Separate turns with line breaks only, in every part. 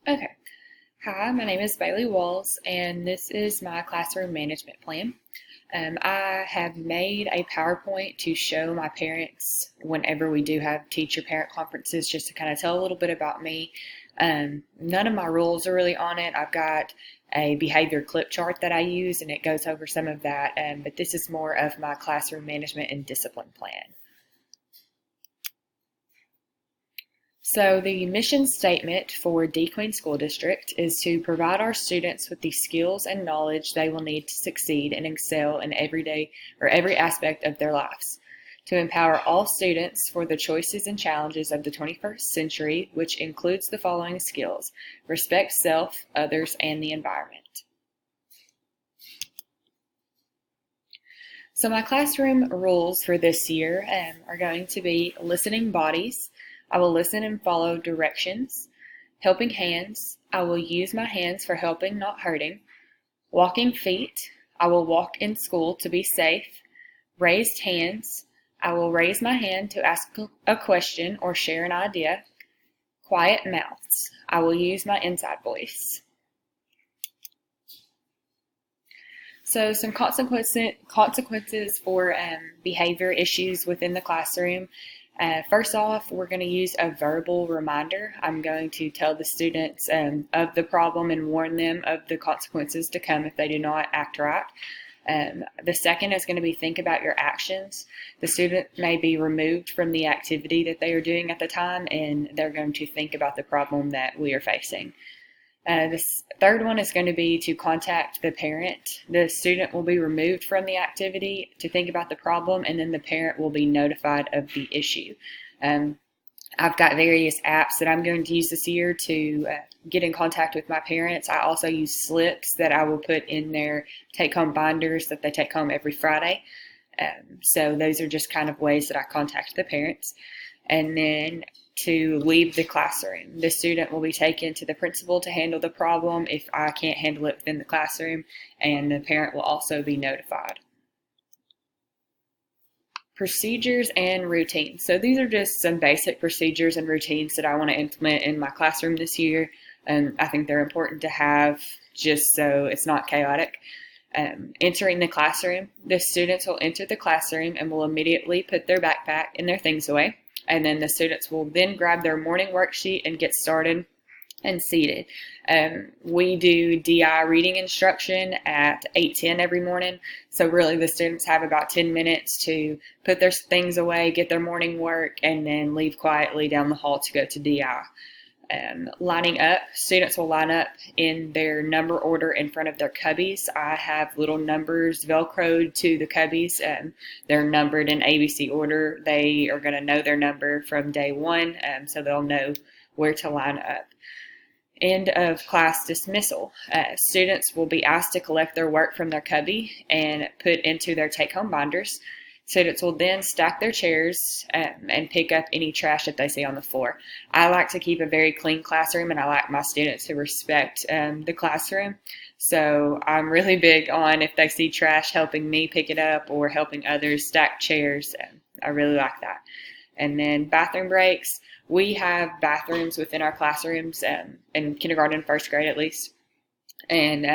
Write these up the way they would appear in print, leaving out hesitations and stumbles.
Okay. Hi, my name is Bailey Walls, and this is my classroom management plan. I have made a PowerPoint to show my parents whenever we do have teacher-parent conferences, just to kind of tell a little bit about me. None of my rules are really on it. I've got a behavior clip chart that I use, and it goes over some of that, but this is more of my classroom management and discipline plan. So the mission statement for DeQueen School District is to provide our students with the skills and knowledge they will need to succeed and excel in every aspect of their lives. To empower all students for the choices and challenges of the 21st century, which includes the following skills: respect self, others, and the environment. So my classroom rules for this year are going to be listening bodies. I will listen and follow directions. Helping hands. I will use my hands for helping, not hurting. Walking feet. I will walk in school to be safe. Raised hands. I will raise my hand to ask a question or share an idea. Quiet mouths. I will use my inside voice. So some consequences for behavior issues within the classroom. First off, we're going to use a verbal reminder. I'm going to tell the students of the problem and warn them of the consequences to come if they do not act right. The second is going to be think about your actions. The student may be removed from the activity that they are doing at the time, and they're going to think about the problem that we are facing. This third one is going to be to contact the parent. The student will be removed from the activity to think about the problem, and then the parent will be notified of the issue. I've got various apps that I'm going to use this year to get in contact with my parents. I also use slips that I will put in their take-home binders that they take home every Friday. So those are just kind of ways that I contact the parents. And then to leave the classroom. The student will be taken to the principal to handle the problem if I can't handle it within the classroom, and the parent will also be notified. Procedures and routines. So these are just some basic procedures and routines that I want to implement in my classroom this year. I think they're important to have just so it's not chaotic. Entering the classroom. The students will enter the classroom and will immediately put their backpack and their things away. And then the students will then grab their morning worksheet and get started and seated. We do DI reading instruction at 8:10 every morning. So really the students have about 10 minutes to put their things away, get their morning work, and then leave quietly down the hall to go to DI. Lining up, students will line up in their number order in front of their cubbies. I have little numbers velcroed to the cubbies. They're numbered in ABC order. They are going to know their number from day one, so they'll know where to line up. End of class dismissal. Students will be asked to collect their work from their cubby and put into their take-home binders. Students will then stack their chairs and pick up any trash that they see on the floor. I like to keep a very clean classroom, and I like my students to respect the classroom. So I'm really big on if they see trash, helping me pick it up or helping others stack chairs. I really like that. And then bathroom breaks. We have bathrooms within our classrooms in kindergarten and first grade at least. And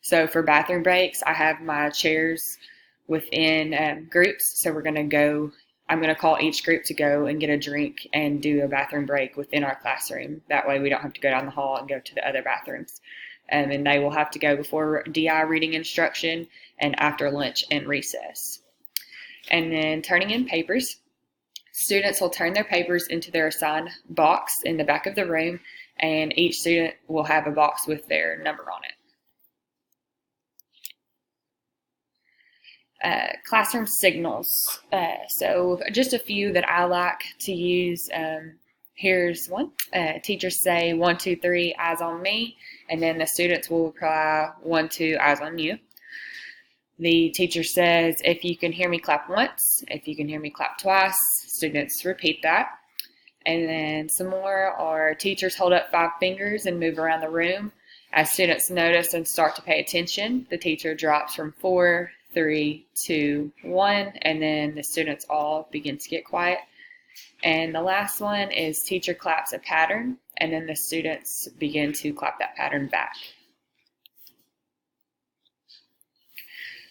so for bathroom breaks, I have my chairs within groups. So I'm going to call each group to go and get a drink and do a bathroom break within our classroom. That way we don't have to go down the hall and go to the other bathrooms. And they will have to go before DI reading instruction and after lunch and recess. And then turning in papers. Students will turn their papers into their assigned box in the back of the room, and each student will have a box with their number on it. Classroom signals. So just a few that I like to use. Here's one. Teachers say 1, 2, 3, eyes on me, and then the students will reply 1, 2, eyes on you. The teacher says, if you can hear me, clap once. If you can hear me, clap twice. Students repeat that. And then some more are teachers hold up 5 fingers and move around the room. As students notice and start to pay attention, the teacher drops from 4, 3, 2, 1, and then the students all begin to get quiet. And the last one is teacher claps a pattern. and then the students begin to clap that pattern back.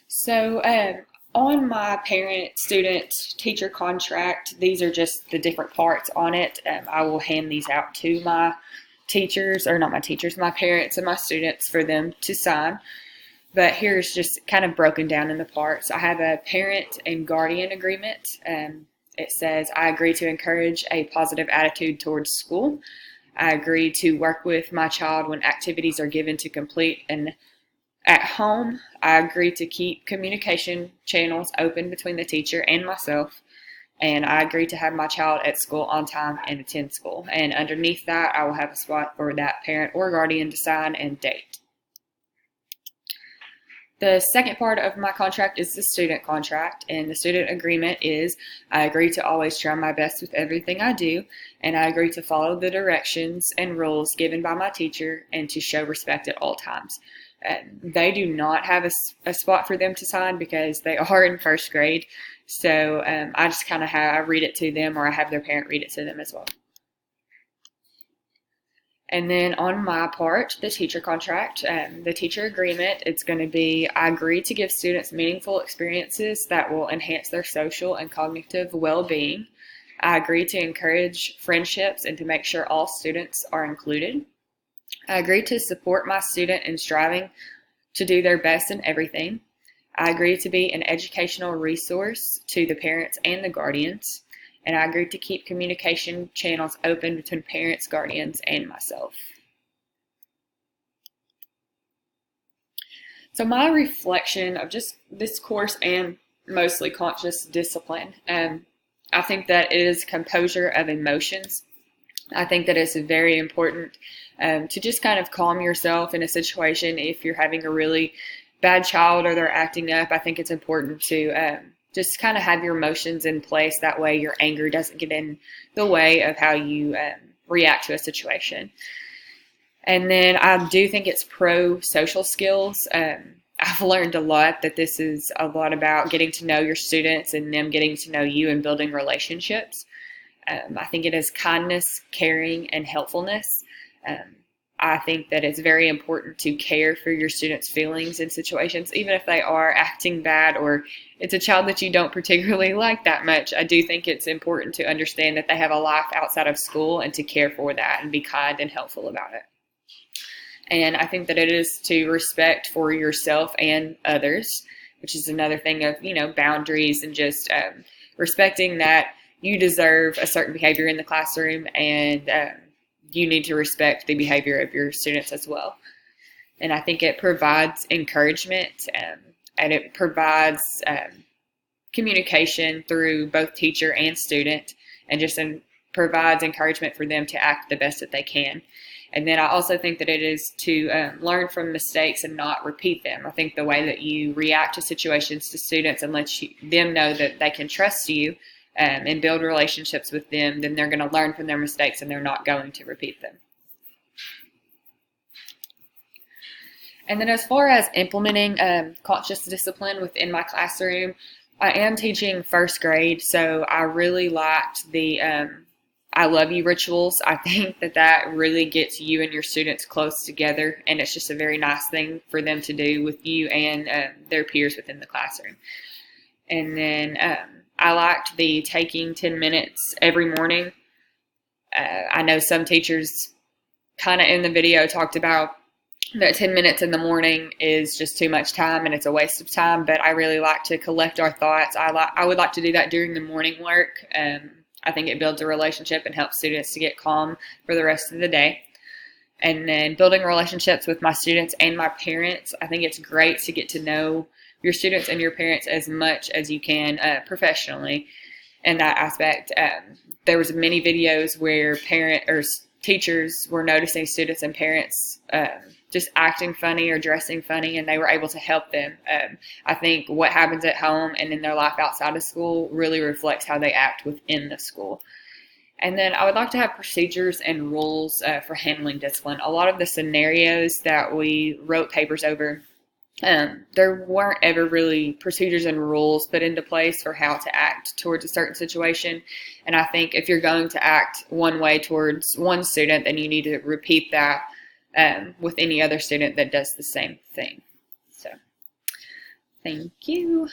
So on my parent-student-teacher contract, these are just the different parts on it. I will hand these out to my teachers, or not my teachers, my parents and my students for them to sign. But here's just kind of broken down in the parts. I have a parent and guardian agreement. It says, I agree to encourage a positive attitude towards school. I agree to work with my child when activities are given to complete and at home. I agree to keep communication channels open between the teacher and myself. And I agree to have my child at school on time and attend school. And underneath that, I will have a spot for that parent or guardian to sign and date. The second part of my contract is the student contract, and the student agreement is I agree to always try my best with everything I do, and I agree to follow the directions and rules given by my teacher and to show respect at all times. They do not have a spot for them to sign because they are in first grade, so I just kind of I read it to them, or I have their parent read it to them as well. And then on my part, the teacher contract, the teacher agreement, it's going to be, I agree to give students meaningful experiences that will enhance their social and cognitive well-being. I agree to encourage friendships and to make sure all students are included. I agree to support my student in striving to do their best in everything. I agree to be an educational resource to the parents and the guardians. And I agree to keep communication channels open between parents, guardians, and myself. So my reflection of just this course and mostly conscious discipline, I think that is composure of emotions. I think that it's very important to just kind of calm yourself in a situation. If you're having a really bad child or they're acting up, I think it's important to just kind of have your emotions in place. That way your anger doesn't get in the way of how you react to a situation. And then I do think it's pro-social skills. I've learned a lot that this is a lot about getting to know your students and them getting to know you and building relationships. I think it is kindness, caring, and helpfulness. I think that it's very important to care for your students' feelings in situations, even if they are acting bad or it's a child that you don't particularly like that much. I do think it's important to understand that they have a life outside of school and to care for that and be kind and helpful about it. And I think that it is to respect for yourself and others, which is another thing of, boundaries and just respecting that you deserve a certain behavior in the classroom and you need to respect the behavior of your students as well. And I think it provides encouragement and it provides communication through both teacher and student, and just provides encouragement for them to act the best that they can. And then I also think that it is to learn from mistakes and not repeat them. I think the way that you react to situations to students and let them know that they can trust you and build relationships with them, then they're going to learn from their mistakes and they're not going to repeat them. And then as far as implementing conscious discipline within my classroom, I am teaching first grade, so I really liked the I love you rituals. I think that really gets you and your students close together, and it's just a very nice thing for them to do with you and their peers within the classroom. And then I liked the taking 10 minutes every morning. I know some teachers kind of in the video talked about that 10 minutes in the morning is just too much time and it's a waste of time, but I really like to collect our thoughts. I would like to do that during the morning work. I think it builds a relationship and helps students to get calm for the rest of the day. And then building relationships with my students and my parents. I think it's great to get to know your students and your parents as much as you can professionally in that aspect. There was many videos where teachers were noticing students and parents just acting funny or dressing funny, and they were able to help them. I think what happens at home and in their life outside of school really reflects how they act within the school. And then I would like to have procedures and rules for handling discipline. A lot of the scenarios that we wrote papers over there weren't ever really procedures and rules put into place for how to act towards a certain situation. And I think if you're going to act one way towards one student, then you need to repeat that with any other student that does the same thing. So, thank you.